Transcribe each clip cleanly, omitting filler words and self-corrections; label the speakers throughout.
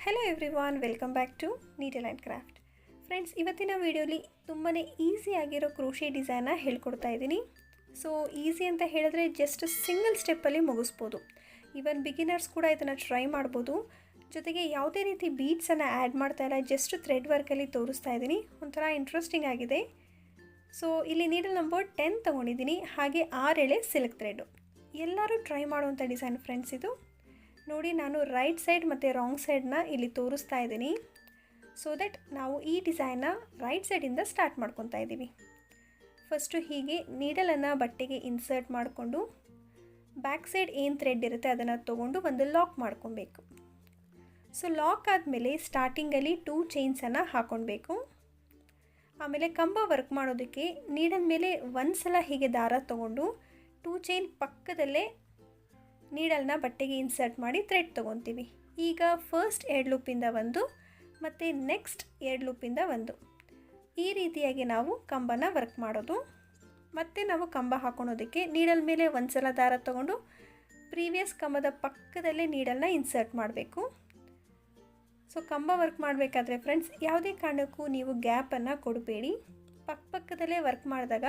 Speaker 1: Hello everyone, welcome back to needle and craft. Friends, ಇವತ್ತಿನ ವೀಡಿಯೋಲಿ ತುಂಬಾ ಈಸಿಯಾಗಿರೋ ಕ್ರೋಶಿ ಡಿಸೈನ್ನ ಹೇಳ್ಕೊಡ್ತಾ ಇದ್ದೀನಿ. ಸೊ ಈಸಿ ಅಂತ ಹೇಳಿದ್ರೆ ಜಸ್ಟ್ ಸಿಂಗಲ್ ಸ್ಟೆಪ್ಪಲ್ಲಿ ಮುಗಿಸ್ಬೋದು. ಈವನ್ ಬಿಗಿನರ್ಸ್ ಕೂಡ ಇದನ್ನು ಟ್ರೈ ಮಾಡ್ಬೋದು. ಜೊತೆಗೆ ಯಾವುದೇ ರೀತಿ ಬೀಡ್ಸನ್ನು ಆ್ಯಡ್ ಮಾಡ್ತಾ ಇಲ್ಲ, ಜಸ್ಟ್ ಥ್ರೆಡ್ ವರ್ಕಲ್ಲಿ ತೋರಿಸ್ತಾ ಇದ್ದೀನಿ. ಒಂಥರ ಇಂಟ್ರೆಸ್ಟಿಂಗ್ ಆಗಿದೆ. ಸೊ ಇಲ್ಲಿ ನೀಡಲ್ ನಂಬರ್ 10 ತೊಗೊಂಡಿದ್ದೀನಿ, ಹಾಗೆ 6 ಎಳೆ ಸಿಲ್ಕ್ ಥ್ರೆಡ್ಡು. ಎಲ್ಲರೂ ಟ್ರೈ ಮಾಡುವಂಥ ಡಿಸೈನ್ ಫ್ರೆಂಡ್ಸ್ ಇದು. ನೋಡಿ, ನಾನು ರೈಟ್ ಸೈಡ್ ಮತ್ತು ರಾಂಗ್ ಸೈಡನ್ನ ಇಲ್ಲಿ ತೋರಿಸ್ತಾ ಇದ್ದೀನಿ. ಸೊ ದಟ್ ನಾವು ಈ ಡಿಸೈನ್ನ ರೈಟ್ ಸೈಡಿಂದ ಸ್ಟಾರ್ಟ್ ಮಾಡ್ಕೊತಾ ಇದ್ದೀವಿ. ಫಸ್ಟು ಹೀಗೆ ನೀಡಲನ್ನು ಬಟ್ಟೆಗೆ ಇನ್ಸರ್ಟ್ ಮಾಡಿಕೊಂಡು ಬ್ಯಾಕ್ ಸೈಡ್ ಏನು ಥ್ರೆಡ್ ಇರುತ್ತೆ ಅದನ್ನು ತೊಗೊಂಡು ಒಂದು ಲಾಕ್ ಮಾಡ್ಕೊಬೇಕು. ಸೊ ಲಾಕ್ ಆದಮೇಲೆ ಸ್ಟಾರ್ಟಿಂಗಲ್ಲಿ 2 ಚೈನ್ಸನ್ನು ಹಾಕ್ಕೊಳ್ಬೇಕು. ಆಮೇಲೆ ಕಂಬ ವರ್ಕ್ ಮಾಡೋದಕ್ಕೆ ನೀಡಲ್ ಮೇಲೆ ಒಂದು ಸಲ ಹೀಗೆ ದಾರ ತೊಗೊಂಡು 2 ಚೈನ್ ಪಕ್ಕದಲ್ಲೇ ನೀಡಲ್ನ ಬಟ್ಟೆಗೆ ಇನ್ಸರ್ಟ್ ಮಾಡಿ ಥ್ರೆಡ್ ತೊಗೊತೀವಿ. ಈಗ ಫಸ್ಟ್ 2 ಲೂಪಿಂದ ಒಂದು ಮತ್ತು ನೆಕ್ಸ್ಟ್ 2 ಲೂಪಿಂದ ಒಂದು, ಈ ರೀತಿಯಾಗಿ ನಾವು ಕಂಬನ ವರ್ಕ್ ಮಾಡೋದು. ಮತ್ತು ನಾವು ಕಂಬ ಹಾಕೊಳೋದಕ್ಕೆ ನೀಡಲ್ ಮೇಲೆ ಒಂದು ಸಲ ದಾರ ತೊಗೊಂಡು ಪ್ರೀವಿಯಸ್ ಕಂಬದ ಪಕ್ಕದಲ್ಲೇ ನೀಡಲ್ನ ಇನ್ಸರ್ಟ್ ಮಾಡಬೇಕು. ಸೊ ಕಂಬ ವರ್ಕ್ ಮಾಡಬೇಕಾದ್ರೆ ಫ್ರೆಂಡ್ಸ್, ಯಾವುದೇ ಕಾರಣಕ್ಕೂ ನೀವು ಗ್ಯಾಪನ್ನು ಕೊಡಬೇಡಿ. ಪಕ್ಕದಲ್ಲೇ ವರ್ಕ್ ಮಾಡಿದಾಗ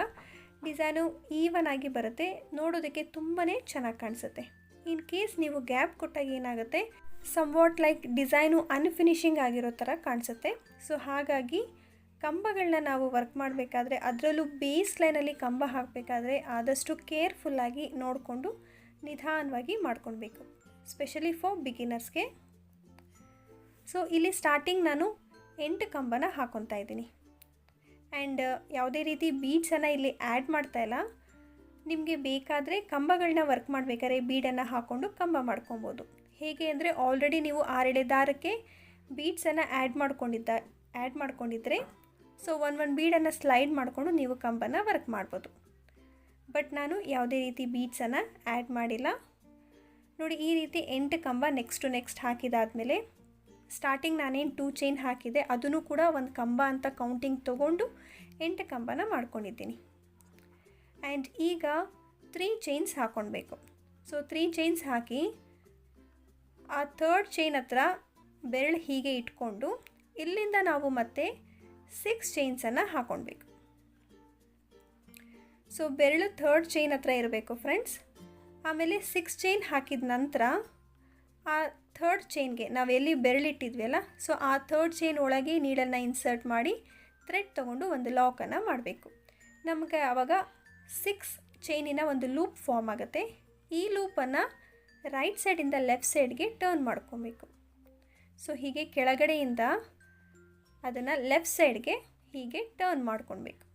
Speaker 1: ಡಿಸೈನು ಈವನ್ ಆಗಿ ಬರುತ್ತೆ, ನೋಡೋದಕ್ಕೆ ತುಂಬಾ ಚೆನ್ನಾಗಿ ಕಾಣಿಸುತ್ತೆ. ಇನ್ ಕೇಸ್ ನೀವು ಗ್ಯಾಪ್ ಕೊಟ್ಟಾಗ ಏನಾಗುತ್ತೆ, ಸಮ್ವಾಟ್ ಲೈಕ್ ಡಿಸೈನು ಅನ್ಫಿನಿಷಿಂಗ್ ಆಗಿರೋ ಥರ ಕಾಣಿಸುತ್ತೆ. ಸೊ ಹಾಗಾಗಿ ಕಂಬಗಳನ್ನ ನಾವು ವರ್ಕ್ ಮಾಡಬೇಕಾದ್ರೆ, ಅದರಲ್ಲೂ ಬೇಸ್ ಲೈನಲ್ಲಿ ಕಂಬ ಹಾಕಬೇಕಾದ್ರೆ ಆದಷ್ಟು ಕೇರ್ಫುಲ್ಲಾಗಿ ನೋಡಿಕೊಂಡು ನಿಧಾನವಾಗಿ ಮಾಡ್ಕೊಳ್ಬೇಕು, ಸ್ಪೆಷಲಿ ಫಾರ್ ಬಿಗಿನರ್ಸ್ಗೆ. ಸೊ ಇಲ್ಲಿ ಸ್ಟಾರ್ಟಿಂಗ್ ನಾನು 8 ಕಂಬನ ಹಾಕ್ಕೊತಾ ಇದ್ದೀನಿ. ಆ್ಯಂಡ್ ಯಾವುದೇ ರೀತಿ ಬೀಡ್ಸನ್ನು ಇಲ್ಲಿ ಆ್ಯಡ್ ಮಾಡ್ತಾ ಇಲ್ಲ. ನಿಮಗೆ ಬೇಕಾದರೆ ಕಂಬಗಳನ್ನ ವರ್ಕ್ ಮಾಡಬೇಕಾದ್ರೆ ಬೀಡನ್ನು ಹಾಕ್ಕೊಂಡು ಕಂಬ ಮಾಡ್ಕೊಬೋದು. ಹೇಗೆ ಅಂದರೆ, ಆಲ್ರೆಡಿ ನೀವು 6 ಎಳೆ ದಾರಕ್ಕೆ ಬೀಡ್ಸನ್ನು ಆ್ಯಡ್ ಮಾಡ್ಕೊಂಡಿದ್ರೆ ಸೊ ಒಂದು ಬೀಡನ್ನು ಸ್ಲೈಡ್ ಮಾಡಿಕೊಂಡು ನೀವು ಕಂಬನ ವರ್ಕ್ ಮಾಡ್ಬೋದು. ಬಟ್ ನಾನು ಯಾವುದೇ ರೀತಿ ಬೀಡ್ಸನ್ನು ಆ್ಯಡ್ ಮಾಡಿಲ್ಲ. ನೋಡಿ, ಈ ರೀತಿ 8 ಕಂಬ ನೆಕ್ಸ್ಟ್ ಹಾಕಿದಾದಮೇಲೆ ಸ್ಟಾರ್ಟಿಂಗ್ ನಾನೇನು 2 ಚೈನ್ ಹಾಕಿದೆ ಅದನ್ನು ಕೂಡ ಒಂದು ಕಂಬ ಅಂತ ಕೌಂಟಿಂಗ್ ತೊಗೊಂಡು 8 ಕಂಬನ ಮಾಡ್ಕೊಂಡಿದ್ದೀನಿ. ಆ್ಯಂಡ್ ಈಗ 3 ಚೈನ್ಸ್ ಹಾಕ್ಕೊಳ್ಬೇಕು. ಸೊ 3 ಚೈನ್ಸ್ ಹಾಕಿ ಆ 3rd ಚೈನ್ ಹತ್ರ ಬೆರಳು ಹೀಗೆ ಇಟ್ಕೊಂಡು ಇಲ್ಲಿಂದ ನಾವು ಮತ್ತೆ 6 ಚೈನ್ಸನ್ನು ಹಾಕ್ಕೊಳ್ಬೇಕು. ಸೊ ಬೆರಳು 3rd ಚೈನ್ ಹತ್ರ ಇರಬೇಕು ಫ್ರೆಂಡ್ಸ್. ಆಮೇಲೆ 6 ಚೈನ್ ಹಾಕಿದ ನಂತರ ಆ 3rd ಚೈನ್ಗೆ ನಾವು ಎಲ್ಲಿ ಬೆರಳಿಟ್ಟಿದ್ವಲ್ಲ, ಸೊ ಆ 3rd ಚೈನ್ ಒಳಗೆ ನೀಡನ್ನು ಇನ್ಸರ್ಟ್ ಮಾಡಿ ಥ್ರೆಡ್ ತೊಗೊಂಡು ಒಂದು ಲಾಕನ್ನು ಮಾಡಬೇಕು. ನಮಗೆ ಆವಾಗ 6 ಚೈನಿನ ಒಂದು ಲೂಪ್ ಫಾರ್ಮ್ ಆಗುತ್ತೆ. ಈ ಲೂಪನ್ನು ರೈಟ್ ಸೈಡಿಂದ ಲೆಫ್ಟ್ ಸೈಡ್ಗೆ ಟರ್ನ್ ಮಾಡ್ಕೊಬೇಕು. ಸೊ ಹೀಗೆ ಕೆಳಗಡೆಯಿಂದ ಅದನ್ನು ಲೆಫ್ಟ್ ಸೈಡ್ಗೆ ಹೀಗೆ ಟರ್ನ್ ಮಾಡ್ಕೊಳ್ಬೇಕು.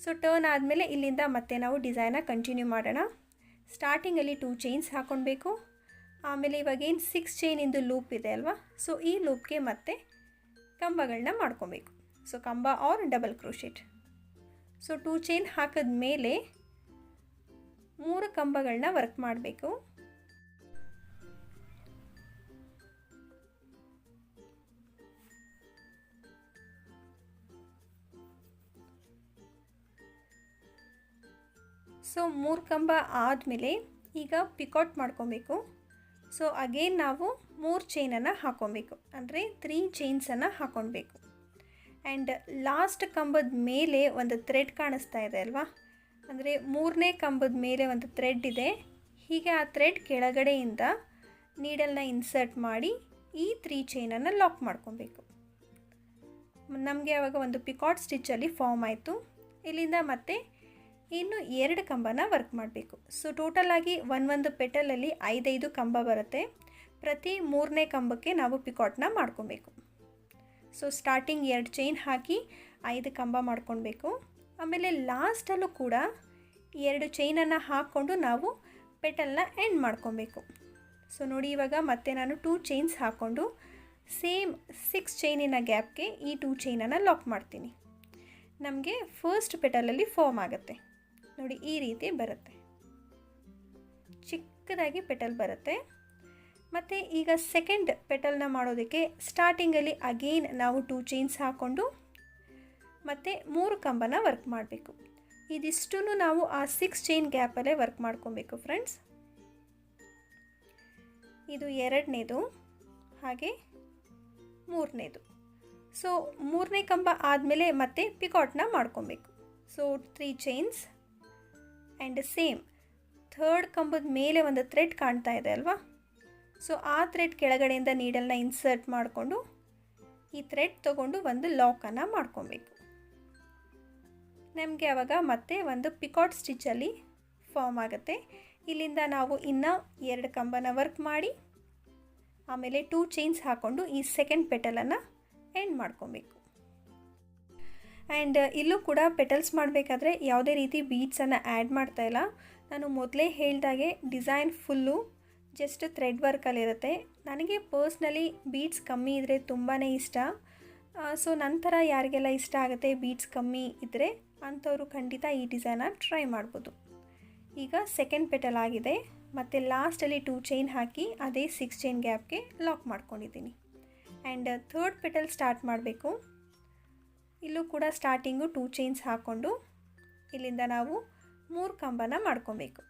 Speaker 1: ಸೊ ಟರ್ನ್ ಆದಮೇಲೆ ಇಲ್ಲಿಂದ ಮತ್ತೆ ನಾವು ಡಿಸೈನ ಕಂಟಿನ್ಯೂ ಮಾಡೋಣ. ಸ್ಟಾರ್ಟಿಂಗಲ್ಲಿ 2 ಚೈನ್ಸ್ ಹಾಕ್ಕೊಳ್ಬೇಕು. ಆಮೇಲೆ ಇವಾಗೇನು 6 ಚೈನಿಂದು ಲೂಪ್ ಇದೆ ಅಲ್ವಾ, ಸೊ ಈ ಲೂಪ್ಗೆ ಮತ್ತೆ ಕಂಬಗಳನ್ನ ಮಾಡ್ಕೊಬೇಕು. ಸೊ ಕಂಬ are double crochet. So 2 chain ಹಾಕಿದ ಮೇಲೆ 3 ಕಂಬಗಳನ್ನ ವರ್ಕ್ ಮಾಡಬೇಕು. ಸೊ 3 ಕಂಬ ಆದಮೇಲೆ ಈಗ ಪಿಕಾಟ್ ಮಾಡ್ಕೊಬೇಕು. ಸೊ ಅಗೇನ್ ನಾವು 3 ಚೈನನ್ನು ಹಾಕ್ಕೊಬೇಕು, ಅಂದರೆ 3 ಚೈನ್ಸನ್ನು ಹಾಕ್ಕೊಳ್ಬೇಕು. ಆ್ಯಂಡ್ ಲಾಸ್ಟ್ ಕಂಬದ ಮೇಲೆ ಒಂದು ಥ್ರೆಡ್ ಕಾಣಿಸ್ತಾ ಇದೆ ಅಲ್ವಾ, ಅಂದರೆ 3ನೇ ಕಂಬದ ಮೇಲೆ ಒಂದು ಥ್ರೆಡ್ ಇದೆ. ಹೀಗೆ ಆ ಥ್ರೆಡ್ ಕೆಳಗಡೆಯಿಂದ ನೀಡಲ್ನ ಇನ್ಸರ್ಟ್ ಮಾಡಿ ಈ 3 ಚೈನನ್ನು ಲಾಕ್ ಮಾಡ್ಕೊಬೇಕು. ನಮಗೆ ಆವಾಗ ಒಂದು ಪಿಕಾಟ್ ಸ್ಟಿಚ್ಚಲ್ಲಿ ಫಾರ್ಮ್ ಆಯಿತು. ಇಲ್ಲಿಂದ ಮತ್ತೆ ಇನ್ನು 2 ಕಂಬನ ವರ್ಕ್ ಮಾಡಬೇಕು. ಸೊ ಟೋಟಲಾಗಿ ಒಂದು ಪೆಟಲಲ್ಲಿ 5 ಕಂಬ ಬರುತ್ತೆ. ಪ್ರತಿ 3ನೇ ಕಂಬಕ್ಕೆ ನಾವು ಪಿಕಾಟ್ನ ಮಾಡ್ಕೊಬೇಕು. ಸೊ ಸ್ಟಾರ್ಟಿಂಗ್ 2 ಚೈನ್ ಹಾಕಿ 5 ಕಂಬ ಮಾಡ್ಕೊಳ್ಬೇಕು. ಆಮೇಲೆ ಲಾಸ್ಟಲ್ಲೂ ಕೂಡ 2 ಚೈನನ್ನು ಹಾಕ್ಕೊಂಡು ನಾವು ಪೆಟಲ್ನ ಎಂಡ್ ಮಾಡ್ಕೊಬೇಕು. ಸೊ ನೋಡಿ, ಇವಾಗ ಮತ್ತೆ ನಾನು 2 ಚೈನ್ಸ್ ಹಾಕ್ಕೊಂಡು ಸೇಮ್ 6 ಚೈನಿನ ಗ್ಯಾಪ್ಗೆ ಈ 2 ಚೈನನ್ನು ಲಾಕ್ ಮಾಡ್ತೀನಿ. ನಮಗೆ ಫಸ್ಟ್ ಪೆಟಲಲ್ಲಿ ಫಾರ್ಮ್ ಆಗುತ್ತೆ. ನೋಡಿ, ಈ ರೀತಿ ಬರುತ್ತೆ, ಚಿಕ್ಕದಾಗಿ ಪೆಟಲ್ ಬರುತ್ತೆ. ಮತ್ತು ಈಗ ಸೆಕೆಂಡ್ ಪೆಟಲ್ನ ಮಾಡೋದಕ್ಕೆ ಸ್ಟಾರ್ಟಿಂಗಲ್ಲಿ ಅಗೇನ್ ನಾವು 2 ಚೈನ್ಸ್ ಹಾಕ್ಕೊಂಡು ಮತ್ತು 3 ಕಂಬನ ವರ್ಕ್ ಮಾಡಬೇಕು. ಇದಿಷ್ಟು ನಾವು ಆ 6 ಚೈನ್ ಗ್ಯಾಪಲ್ಲೇ ವರ್ಕ್ ಮಾಡ್ಕೊಬೇಕು ಫ್ರೆಂಡ್ಸ್. ಇದು 2ನೇದು. ಹಾಗೆ ಮೂರನೇದು. ಸೊ ಮೂರನೇ ಕಂಬ ಆದಮೇಲೆ ಮತ್ತೆ ಪಿಕಾಟ್ನ ಮಾಡ್ಕೊಬೇಕು. So 3 chains and same third ಕಂಬದ ಮೇಲೆ ಒಂದು ಥ್ರೆಡ್ ಕಾಣ್ತಾ ಇದೆ ಅಲ್ವಾ, ಸೊ ಆ ಥ್ರೆಡ್ ಕೆಳಗಡೆಯಿಂದ ನೀಡಲ್ನ ಇನ್ಸರ್ಟ್ ಮಾಡಿಕೊಂಡು ಈ ಥ್ರೆಡ್ ತೊಗೊಂಡು ಒಂದು ಲಾಕನ್ನು ಮಾಡ್ಕೊಬೇಕು. ನಮಗೆ ಆವಾಗ ಮತ್ತೆ ಒಂದು ಪಿಕಾಟ್ ಸ್ಟಿಚ್ಚಲ್ಲಿ ಫಾರ್ಮ್ ಆಗುತ್ತೆ. ಇಲ್ಲಿಂದ ನಾವು ಇನ್ನೂ 2 ಕಂಬನ ವರ್ಕ್ ಮಾಡಿ ಆಮೇಲೆ 2 ಚೈನ್ಸ್ ಹಾಕ್ಕೊಂಡು ಈ ಸೆಕೆಂಡ್ ಪೆಟಲನ್ನು ಎಂಡ್ ಮಾಡ್ಕೊಬೇಕು. ಆ್ಯಂಡ್ ಇಲ್ಲೂ ಕೂಡ ಪೆಟಲ್ಸ್ ಮಾಡಬೇಕಾದ್ರೆ ಯಾವುದೇ ರೀತಿ ಬೀಡ್ಸನ್ನು ಆ್ಯಡ್ ಮಾಡ್ತಾಯಿಲ್ಲ. ನಾನು ಮೊದಲೇ ಹೇಳಿದಾಗೆ ಡಿಸೈನ್ ಫುಲ್ಲು ಜಸ್ಟ್ ಥ್ರೆಡ್ ವರ್ಕಲ್ಲಿರುತ್ತೆ. ನನಗೆ ಪರ್ಸ್ನಲಿ ಬೀಡ್ಸ್ ಕಮ್ಮಿ ಇದ್ದರೆ ತುಂಬಾ ಇಷ್ಟ. ಸೊ ನಂತರ ಯಾರಿಗೆಲ್ಲ ಇಷ್ಟ ಆಗುತ್ತೆ ಬೀಡ್ಸ್ ಕಮ್ಮಿ ಇದ್ದರೆ ಅಂಥವರು ಖಂಡಿತ ಈ ಡಿಸೈನ ಟ್ರೈ ಮಾಡ್ಬೋದು. ಈಗ ಸೆಕೆಂಡ್ ಪೆಟಲ್ ಆಗಿದೆ, ಮತ್ತು ಲಾಸ್ಟಲ್ಲಿ 2 ಚೈನ್ ಹಾಕಿ ಅದೇ 6 ಚೈನ್ ಗ್ಯಾಪ್ಗೆ ಲಾಕ್ ಮಾಡ್ಕೊಂಡಿದ್ದೀನಿ. ಆ್ಯಂಡ್ ಥರ್ಡ್ ಪೆಟಲ್ ಸ್ಟಾರ್ಟ್ ಮಾಡಬೇಕು. ಇಲ್ಲೂ ಕೂಡ ಸ್ಟಾರ್ಟಿಂಗು 2 ಚೈನ್ಸ್ ಹಾಕ್ಕೊಂಡು ಇಲ್ಲಿಂದ ನಾವು 3 ಕಂಬನ ಮಾಡ್ಕೊಬೇಕು.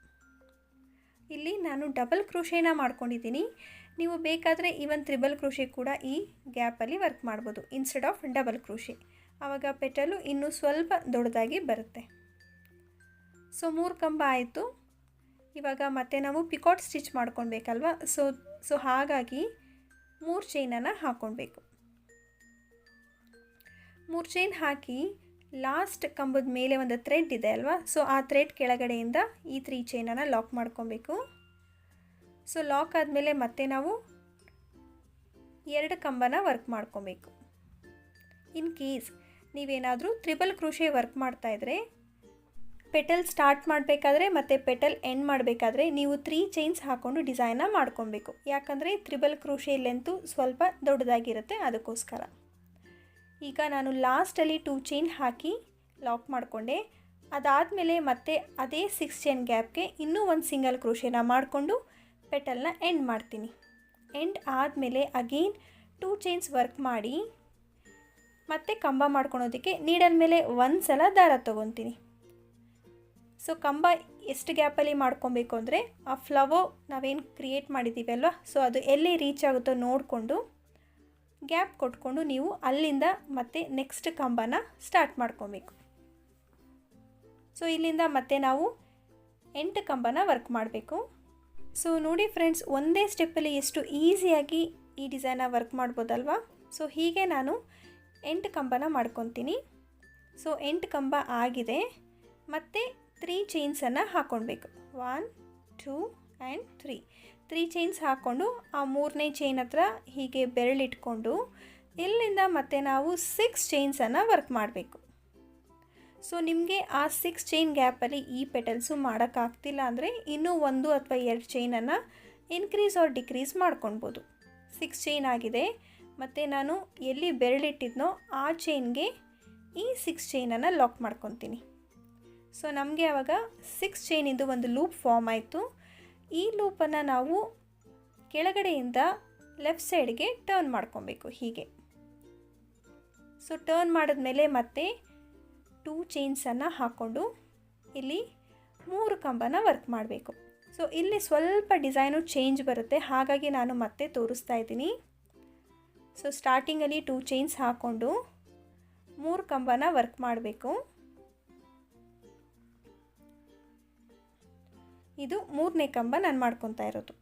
Speaker 1: ಇಲ್ಲಿ ನಾನು ಡಬಲ್ ಕ್ರೋಶೇನ ಮಾಡ್ಕೊಂಡಿದ್ದೀನಿ. ನೀವು ಬೇಕಾದರೆ ಈವನ್ ತ್ರಿಬಲ್ ಕ್ರೋಶೆ ಕೂಡ ಈ ಗ್ಯಾಪಲ್ಲಿ ವರ್ಕ್ ಮಾಡ್ಬೋದು ಇನ್ಸ್ಟೆಡ್ ಆಫ್ ಡಬಲ್ ಕ್ರೋಶೆ. ಆವಾಗ ಪೆಟಲು ಇನ್ನೂ ಸ್ವಲ್ಪ ದೊಡ್ಡದಾಗಿ ಬರುತ್ತೆ. ಸೊ 3 ಕಂಬ ಆಯಿತು. ಇವಾಗ ಮತ್ತೆ ನಾವು ಪಿಕಾಟ್ ಸ್ಟಿಚ್ ಮಾಡ್ಕೊಳ್ಬೇಕಲ್ವ, ಸೊ ಹಾಗಾಗಿ 3 ಚೈನನ್ನು ಹಾಕ್ಕೊಳ್ಬೇಕು. 3 ಚೈನ್ ಹಾಕಿ ಲಾಸ್ಟ್ ಕಂಬದ ಮೇಲೆ ಒಂದು ಥ್ರೆಡ್ ಇದೆ ಅಲ್ವಾ, ಸೊ ಆ ಥ್ರೆಡ್ ಕೆಳಗಡೆಯಿಂದ ಈ 3 ಚೈನನ್ನು ಲಾಕ್ ಮಾಡ್ಕೊಬೇಕು. ಸೊ ಲಾಕ್ ಆದಮೇಲೆ ಮತ್ತೆ ನಾವು 2 ಕಂಬನ ವರ್ಕ್ ಮಾಡ್ಕೊಬೇಕು. ಇನ್ ಕೇಸ್ ನೀವೇನಾದರೂ ತ್ರಿಬಲ್ ಕ್ರೋಶೆ ವರ್ಕ್ ಮಾಡ್ತಾಯಿದ್ರೆ ಪೆಟಲ್ ಸ್ಟಾರ್ಟ್ ಮಾಡಬೇಕಾದ್ರೆ ಮತ್ತು ಪೆಟಲ್ ಎಂಡ್ ಮಾಡಬೇಕಾದ್ರೆ ನೀವು 3 ಚೈನ್ಸ್ ಹಾಕ್ಕೊಂಡು ಡಿಸೈನ್ನ ಮಾಡ್ಕೊಬೇಕು. ಯಾಕಂದರೆ ತ್ರಿಬಲ್ ಕ್ರೋಶೆ ಲೆಂತು ಸ್ವಲ್ಪ ದೊಡ್ಡದಾಗಿರುತ್ತೆ, ಅದಕ್ಕೋಸ್ಕರ. ಈಗ ನಾನು ಲಾಸ್ಟಲ್ಲಿ 2 ಚೈನ್ ಹಾಕಿ ಲಾಕ್ ಮಾಡಿಕೊಂಡೆ. ಅದಾದಮೇಲೆ ಮತ್ತೆ ಅದೇ 6 ಚೈನ್ ಗ್ಯಾಪ್ಗೆ ಇನ್ನೂ ಒಂದು ಸಿಂಗಲ್ ಕ್ರೋಶೆನ ಮಾಡಿಕೊಂಡು ಪೆಟಲ್ನ ಎಂಡ್ ಮಾಡ್ತೀನಿ. ಎಂಡ್ ಆದಮೇಲೆ ಅಗೇನ್ 2 ಚೈನ್ಸ್ ವರ್ಕ್ ಮಾಡಿ ಮತ್ತೆ ಕಂಬ ಮಾಡ್ಕೊಳೋದಕ್ಕೆ ನೀಡಲ್ ಮೇಲೆ ಒಂದು ಸಲ ದಾರ ತೊಗೊತೀನಿ. ಸೊ ಕಂಬ ಎಷ್ಟು ಗ್ಯಾಪಲ್ಲಿ ಮಾಡ್ಕೊಬೇಕು ಅಂದರೆ ಆ ಫ್ಲವರ್ ನಾವೇನು ಕ್ರಿಯೇಟ್ ಮಾಡಿದ್ದೀವಿ ಅಲ್ವಾ, ಸೊ ಅದು ಎಲ್ಲಿ ರೀಚ್ ಆಗುತ್ತೋ ನೋಡಿಕೊಂಡು ಗ್ಯಾಪ್ ಕೊಟ್ಕೊಂಡು ನೀವು ಅಲ್ಲಿಂದ ಮತ್ತೆ ನೆಕ್ಸ್ಟ್ ಕಂಬನ ಸ್ಟಾರ್ಟ್ ಮಾಡ್ಕೊಬೇಕು. ಸೊ ಇಲ್ಲಿಂದ ಮತ್ತೆ ನಾವು 8 ಕಂಬನ ವರ್ಕ್ ಮಾಡಬೇಕು. ಸೊ ನೋಡಿ ಫ್ರೆಂಡ್ಸ್, ಒಂದೇ ಸ್ಟೆಪ್ಪಲ್ಲಿ ಎಷ್ಟು ಈಸಿಯಾಗಿ ಈ ಡಿಸೈನ ವರ್ಕ್ ಮಾಡ್ಬೋದಲ್ವಾ. ಸೊ ಹೀಗೆ ನಾನು 8 ಕಂಬನ ಮಾಡ್ಕೊತೀನಿ. ಸೊ 8 ಕಂಬ ಆಗಿದೆ. ಮತ್ತು 3 ಚೈನ್ಸನ್ನು ಹಾಕ್ಕೊಳ್ಬೇಕು. 1 2 ಆ್ಯಂಡ್ 3 ಚೈನ್ಸ್ ಹಾಕ್ಕೊಂಡು ಆ 3ನೇ ಚೈನ್ ಹತ್ರ ಹೀಗೆ ಬೆರಳಿಟ್ಕೊಂಡು ಇಲ್ಲಿಂದ ಮತ್ತೆ ನಾವು 6 ಚೈನ್ಸನ್ನು ವರ್ಕ್ ಮಾಡಬೇಕು. ಸೊ ನಿಮಗೆ ಆ 6 ಚೈನ್ ಗ್ಯಾಪಲ್ಲಿ ಈ ಪೆಟಲ್ಸು ಮಾಡೋಕ್ಕಾಗ್ತಿಲ್ಲ ಅಂದರೆ ಇನ್ನೂ 1 ಅಥವಾ 2 ಚೈನನ್ನು ಇನ್ಕ್ರೀಸ್ ಆರ್ ಡಿಕ್ರೀಸ್ ಮಾಡ್ಕೊಳ್ಬೋದು. 6 ಚೈನ್ ಆಗಿದೆ, ಮತ್ತು ನಾನು ಎಲ್ಲಿ ಬೆರಳಿಟ್ಟಿದ್ನೋ ಆ ಚೈನ್ಗೆ ಈ 6 ಚೈನನ್ನು ಲಾಕ್ ಮಾಡ್ಕೊತೀನಿ. ಸೊ ನಮಗೆ ಆವಾಗ 6 ಚೈನಿಂದು ಒಂದು ಲೂಪ್ ಫಾರ್ಮ್ ಆಯಿತು. ಈ ಲೂಪನ್ನು ನಾವು ಕೆಳಗಡೆಯಿಂದ ಲೆಫ್ಟ್ ಸೈಡ್ಗೆ ಟರ್ನ್ ಮಾಡ್ಕೊಬೇಕು ಹೀಗೆ. ಸೊ ಟರ್ನ್ ಮಾಡಿದ್ಮೇಲೆ ಮತ್ತೆ 2 ಚೈನ್ಸನ್ನು ಹಾಕ್ಕೊಂಡು ಇಲ್ಲಿ 3 ಕಂಬನ ವರ್ಕ್ ಮಾಡಬೇಕು. ಸೊ ಇಲ್ಲಿ ಸ್ವಲ್ಪ ಡಿಸೈನು ಚೇಂಜ್ ಬರುತ್ತೆ, ಹಾಗಾಗಿ ನಾನು ಮತ್ತೆ ತೋರಿಸ್ತಾ ಇದ್ದೀನಿ. ಸೊ ಸ್ಟಾರ್ಟಿಂಗಲ್ಲಿ 2 ಚೈನ್ಸ್ ಹಾಕ್ಕೊಂಡು 3 ಕಂಬನ ವರ್ಕ್ ಮಾಡಬೇಕು. ಇದು 3ನೇ ಕಂಬ ನಾನು ಮಾಡ್ಕೊತಾ ಇರೋದು.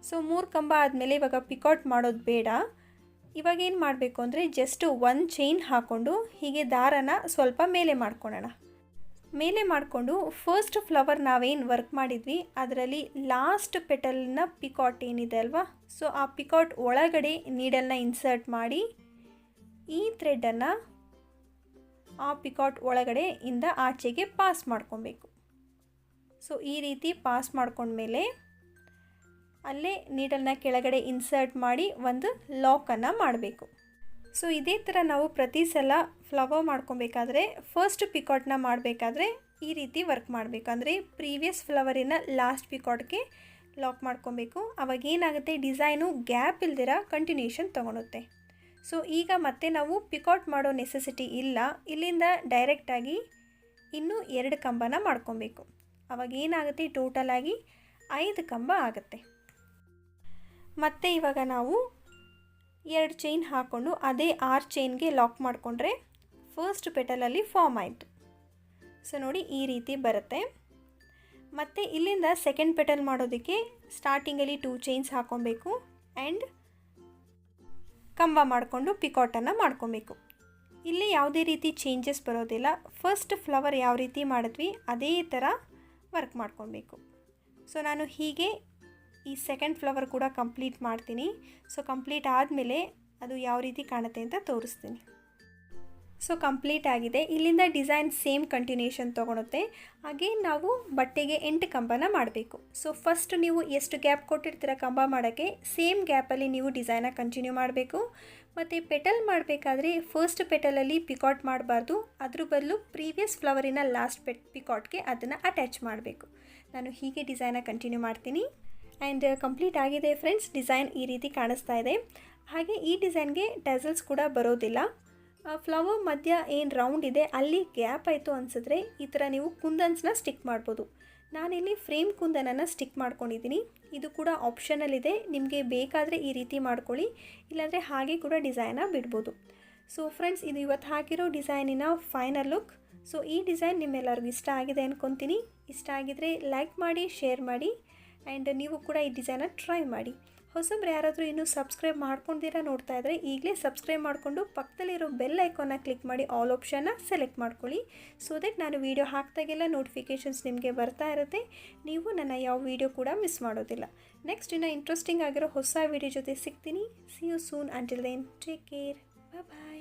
Speaker 1: ಸೊ 3 ಕಂಬ ಆದಮೇಲೆ ಇವಾಗ ಪಿಕಾಟ್ ಮಾಡೋದು ಬೇಡ. ಇವಾಗ ಏನು ಮಾಡಬೇಕು ಅಂದರೆ ಜಸ್ಟ್ 1 ಚೈನ್ ಹಾಕ್ಕೊಂಡು ಹೀಗೆ ದಾರನ ಸ್ವಲ್ಪ ಮೇಲೆ ಮಾಡ್ಕೊಳ್ಳೋಣ. ಮೇಲೆ ಮಾಡಿಕೊಂಡು ಫಸ್ಟ್ ಫ್ಲವರ್ ನಾವೇನು ವರ್ಕ್ ಮಾಡಿದ್ವಿ ಅದರಲ್ಲಿ ಲಾಸ್ಟ್ ಪೆಟಲ್ನ ಪಿಕಾಟ್ ಏನಿದೆ ಅಲ್ವಾ, ಸೊ ಆ ಪಿಕಾಟ್ ಒಳಗಡೆ ನೀಡಲ್ನ ಇನ್ಸರ್ಟ್ ಮಾಡಿ ಈ ಥ್ರೆಡನ್ನು ಆ ಪಿಕಾಟ್ ಒಳಗಡೆ ಇಂದ ಆಚೆಗೆ ಪಾಸ್ ಮಾಡ್ಕೊಬೇಕು. ಸೊ ಈ ರೀತಿ ಪಾಸ್ ಮಾಡ್ಕೊಂಡ್ಮೇಲೆ ಅಲ್ಲೇ ನೀಡಲ್ನ ಕೆಳಗಡೆ ಇನ್ಸರ್ಟ್ ಮಾಡಿ ಒಂದು ಲಾಕನ್ನು ಮಾಡಬೇಕು. ಸೊ ಇದೇ ಥರ ನಾವು ಪ್ರತಿ ಸಲ ಫ್ಲವರ್ ಮಾಡ್ಕೊಬೇಕಾದ್ರೆ ಫಸ್ಟ್ ಪಿಕಾಟ್ನ ಮಾಡಬೇಕಾದ್ರೆ ಈ ರೀತಿ ವರ್ಕ್ ಮಾಡಬೇಕು. ಅಂದರೆ ಪ್ರೀವಿಯಸ್ ಫ್ಲವರಿನ ಲಾಸ್ಟ್ ಪಿಕಾಟ್ಗೆ ಲಾಕ್ ಮಾಡ್ಕೊಬೇಕು. ಅವಾಗ ಏನಾಗುತ್ತೆ, ಡಿಸೈನು ಗ್ಯಾಪ್ ಇಲ್ದಿರ ಕಂಟಿನ್ಯೂಷನ್ ತೊಗೊಳುತ್ತೆ. ಸೊ ಈಗ ಮತ್ತೆ ನಾವು ಪಿಕಾಟ್ ಮಾಡೋ ನೆಸೆಸಿಟಿ ಇಲ್ಲ, ಇಲ್ಲಿಂದ ಡೈರೆಕ್ಟಾಗಿ ಇನ್ನೂ 2 ಕಂಬನ ಮಾಡ್ಕೊಬೇಕು. ಅವಾಗ ಏನಾಗುತ್ತೆ, ಟೋಟಲಾಗಿ 5 ಕಂಬ ಆಗುತ್ತೆ. ಮತ್ತು ಇವಾಗ ನಾವು 2 ಚೈನ್ ಹಾಕ್ಕೊಂಡು ಅದೇ 6 ಚೈನ್ಗೆ ಲಾಕ್ ಮಾಡಿಕೊಂಡ್ರೆ ಫಸ್ಟ್ ಪೆಟಲಲ್ಲಿ ಫಾರ್ಮ್ ಆಯಿತು. ಸೊ ನೋಡಿ ಈ ರೀತಿ ಬರುತ್ತೆ. ಮತ್ತು ಇಲ್ಲಿಂದ ಸೆಕೆಂಡ್ ಪೆಟಲ್ ಮಾಡೋದಕ್ಕೆ ಸ್ಟಾರ್ಟಿಂಗಲ್ಲಿ 2 ಚೈನ್ಸ್ ಹಾಕ್ಕೊಬೇಕು ಆ್ಯಂಡ್ ಕಂಬ ಮಾಡಿಕೊಂಡು ಪಿಕಾಟನ್ನು ಮಾಡ್ಕೊಬೇಕು. ಇಲ್ಲಿ ಯಾವುದೇ ರೀತಿ ಚೇಂಜಸ್ ಬರೋದಿಲ್ಲ. ಫಸ್ಟ್ ಫ್ಲವರ್ ಯಾವ ರೀತಿ ಮಾಡಿದ್ವಿ ಅದೇ ಥರ ವರ್ಕ್ ಮಾಡ್ಕೊಬೇಕು. ಸೊ ನಾನು ಹೀಗೆ ಈ ಸೆಕೆಂಡ್ ಫ್ಲವರ್ ಕೂಡ ಕಂಪ್ಲೀಟ್ ಮಾಡ್ತೀನಿ. ಸೊ ಕಂಪ್ಲೀಟ್ ಆದಮೇಲೆ ಅದು ಯಾವ ರೀತಿ ಕಾಣುತ್ತೆ ಅಂತ ತೋರಿಸ್ತೀನಿ. ಸೊ ಕಂಪ್ಲೀಟ್ ಆಗಿದೆ. ಇಲ್ಲಿಂದ ಡಿಸೈನ್ ಸೇಮ್ ಕಂಟಿನ್ಯೂಷನ್ ತೊಗೊಳುತ್ತೆ. ಹಾಗೆ ನಾವು ಬಟ್ಟೆಗೆ 8 ಕಂಬನ ಮಾಡಬೇಕು. ಸೊ ಫಸ್ಟ್ ನೀವು ಎಷ್ಟು ಗ್ಯಾಪ್ ಕೊಟ್ಟಿರ್ತೀರ ಕಂಬ ಮಾಡೋಕ್ಕೆ ಸೇಮ್ ಗ್ಯಾಪಲ್ಲಿ ನೀವು ಡಿಸೈನ ಕಂಟಿನ್ಯೂ ಮಾಡಬೇಕು. ಮತ್ತು ಪೆಟಲ್ ಮಾಡಬೇಕಾದ್ರೆ ಫಸ್ಟ್ ಪೆಟಲಲ್ಲಿ ಪಿಕಾಟ್ ಮಾಡಬಾರ್ದು, ಅದ್ರ ಬದಲು ಪ್ರೀವಿಯಸ್ ಫ್ಲವರಿನ ಲಾಸ್ಟ್ ಪಿಕಾಟ್ಗೆ ಅದನ್ನು ಅಟ್ಯಾಚ್ ಮಾಡಬೇಕು. ನಾನು ಹೀಗೆ ಡಿಸೈನ ಕಂಟಿನ್ಯೂ ಮಾಡ್ತೀನಿ. ಆ್ಯಂಡ್ ಕಂಪ್ಲೀಟ್ ಆಗಿದೆ ಫ್ರೆಂಡ್ಸ್. ಡಿಸೈನ್ ಈ ರೀತಿ ಕಾಣಿಸ್ತಾ ಇದೆ. ಹಾಗೆ ಈ ಡಿಸೈನ್ಗೆ ಟೆಸಲ್ಸ್ ಕೂಡ ಬರೋದಿಲ್ಲ. ಫ್ಲವರ್ ಮಧ್ಯ ಏನು ರೌಂಡ್ ಇದೆ ಅಲ್ಲಿ ಗ್ಯಾಪ್ ಆಯಿತು ಅನಿಸಿದ್ರೆ ಈ ಥರ ನೀವು ಕುಂದನ್ಸ್ನ ಸ್ಟಿಕ್ ಮಾಡ್ಬೋದು. ನಾನಿಲ್ಲಿ ಫ್ರೇಮ್ ಕುಂದನನ್ನು ಸ್ಟಿಕ್ ಮಾಡ್ಕೊಂಡಿದ್ದೀನಿ. ಇದು ಕೂಡ ಆಪ್ಷನಲ್ ಇದೆ, ನಿಮಗೆ ಬೇಕಾದರೆ ಈ ರೀತಿ ಮಾಡ್ಕೊಳ್ಳಿ, ಇಲ್ಲಾಂದರೆ ಹಾಗೆ ಕೂಡ ಡಿಸೈನ ಬಿಡ್ಬೋದು. ಸೊ ಫ್ರೆಂಡ್ಸ್, ಇದು ಇವತ್ತು ಹಾಕಿರೋ ಡಿಸೈನಿನ ಫೈನಲ್ ಲುಕ್. ಸೊ ಈ ಡಿಸೈನ್ ನಿಮ್ಮೆಲ್ಲರಿಗೂ ಇಷ್ಟ ಆಗಿದೆ ಅಂದ್ಕೊತೀನಿ. ಇಷ್ಟ ಆಗಿದರೆ ಲೈಕ್ ಮಾಡಿ, ಶೇರ್ ಮಾಡಿ ಆ್ಯಂಡ್ ನೀವು ಕೂಡ ಈ ಡಿಸೈನ ಟ್ರೈ ಮಾಡಿ. ಹೊಸಬ್ರು ಯಾರಾದರೂ ಇನ್ನೂ ಸಬ್ಸ್ಕ್ರೈಬ್ ಮಾಡ್ಕೊಂಡಿರ ನೋಡ್ತಾ ಇದ್ದರೆ ಈಗಲೇ ಸಬ್ಸ್ಕ್ರೈಬ್ ಮಾಡಿಕೊಂಡು ಪಕ್ಕದಲ್ಲಿರೋ ಬೆಲ್ ಐಕಾನ್ನ ಕ್ಲಿಕ್ ಮಾಡಿ ಆಲ್ ಆಪ್ಷನ್ನ ಸೆಲೆಕ್ಟ್ ಮಾಡ್ಕೊಳ್ಳಿ. ಸೊ ದಟ್ ನಾನು ವೀಡಿಯೋ ಹಾಕಿದಾಗೆಲ್ಲ ನೋಟಿಫಿಕೇಷನ್ಸ್ ನಿಮಗೆ ಬರ್ತಾ ಇರುತ್ತೆ. ನೀವು ನನ್ನ ಯಾವ ವೀಡಿಯೋ ಕೂಡ ಮಿಸ್ ಮಾಡೋದಿಲ್ಲ. ನೆಕ್ಸ್ಟ್ ಇನ್ನೂ ಇಂಟ್ರೆಸ್ಟಿಂಗ್ ಆಗಿರೋ ಹೊಸ ವೀಡಿಯೋ ಜೊತೆ ಸಿಗ್ತೀನಿ. See you soon. Until then take care. Bye.